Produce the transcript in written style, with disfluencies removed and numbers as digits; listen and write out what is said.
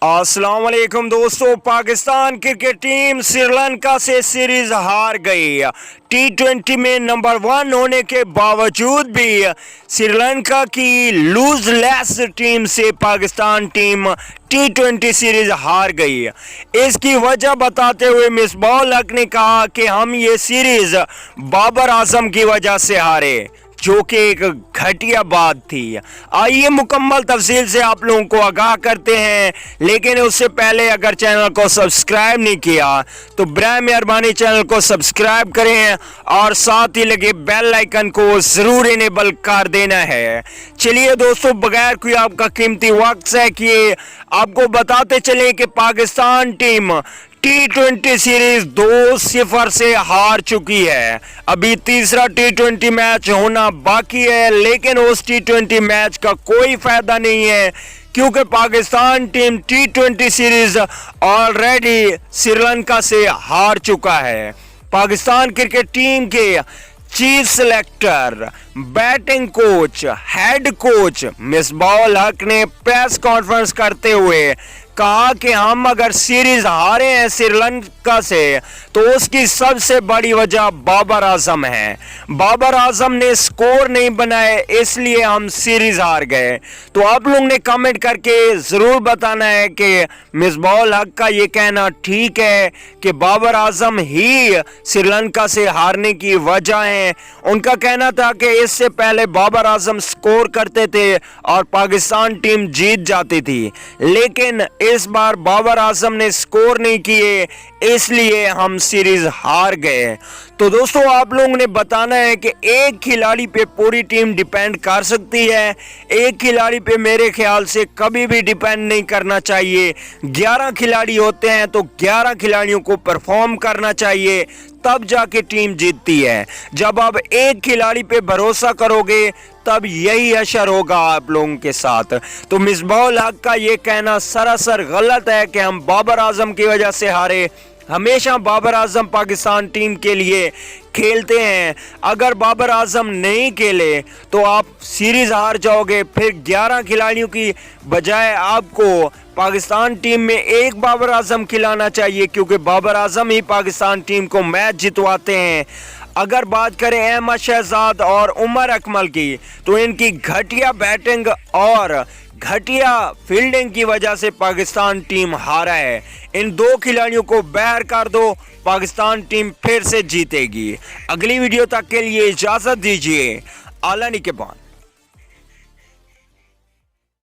अस्सलाम वालेकुम दोस्तों, पाकिस्तान क्रिकेट टीम श्रीलंका से सीरीज हार गई। T20 में नंबर 1 होने के बावजूद भी श्रीलंका की लूजलेस टीम से पाकिस्तान टीम T20 सीरीज हार गई। इसकी वजह बताते हुए मिसबाह-उल हक ने कहा कि हम ये सीरीज बाबर आजम की वजह से हारे, जो कि एक घटिया बात थी। आइए मुकम्मल तफसील से आप लोगों को आगाह करते हैं, लेकिन उससे पहले अगर चैनल को सब्सक्राइब नहीं किया तो बराए मेहरबानी चैनल को सब्सक्राइब करें और साथ ही लगे बेल आइकन को ज़रूर इनेबल कर देना है। चलिए दोस्तों, बगैर कोई आपका कीमती वक्त से किए आपको बताते चले कि पाकिस्तान टीम T20 सीरीज 2-0 से हार चुकी है। अभी तीसरा T20 मैच होना बाकी है, लेकिन उस T20 मैच का कोई फायदा नहीं है क्योंकि Pakistan team T20 series already Sri Lanka से हार चुका है। पाकिस्तान क्रिकेट टीम के chief selector, batting coach, head coach Misbah ul हक ने प्रेस कॉन्फ्रेंस करते हुए कहा कि हम अगर सीरीज हारे हैं श्रीलंका से तो उसकी सबसे बड़ी वजह बाबर आजम है। बाबर आजम ने स्कोर नहीं बनाए, इसलिए हम सीरीज हार गए। तो आप लोग ने कमेंट करके ज़रूर बताना है कि मिसबाह-उल हक का ये कहना ठीक है कि बाबर आजम ही श्रीलंका से हारने की वजह है। उनका कहना था कि इससे पहले बाबर आजम स्कोर करते थे और पाकिस्तान टीम जीत जाती थी, लेकिन इस बार बाबर आजम ने स्कोर नहीं किए, इसलिए हम सीरीज हार गए। तो दोस्तों, आप लोगों ने बताना है कि एक खिलाड़ी पे पूरी टीम डिपेंड कर सकती है। एक खिलाड़ी पे मेरे ख्याल से कभी भी डिपेंड नहीं करना चाहिए। 11 खिलाड़ी होते हैं तो 11 खिलाड़ियों को परफॉर्म करना चाहिए, तब जाके टीम जीतती है। जब आप एक खिलाड़ी पे भरोसा करोगे तब यही असर होगा आप लोगों के साथ। तो मिसबाह-उल हक का ये कहना सरासर गलत है कि हम बाबर आजम की वजह से हारे। हमेशा बाबर आजम पाकिस्तान टीम के लिए खेलते हैं। अगर बाबर आजम नहीं खेले तो आप सीरीज हार जाओगे। फिर 11 खिलाड़ियों की बजाय आपको पाकिस्तान टीम में एक बाबर आजम खिलाना चाहिए, क्योंकि बाबर आजम ही पाकिस्तान टीम को मैच जितवाते हैं। अगर बात करें अहमद शहजाद और उमर अकमल की, तो इनकी घटिया बैटिंग और घटिया फील्डिंग की वजह से पाकिस्तान टीम हारा है। इन 2 खिलाड़ियों को बाहर कर दो, पाकिस्तान टीम फिर से जीतेगी। अगली वीडियो तक के लिए इजाज़त दीजिए। आला निगहबान।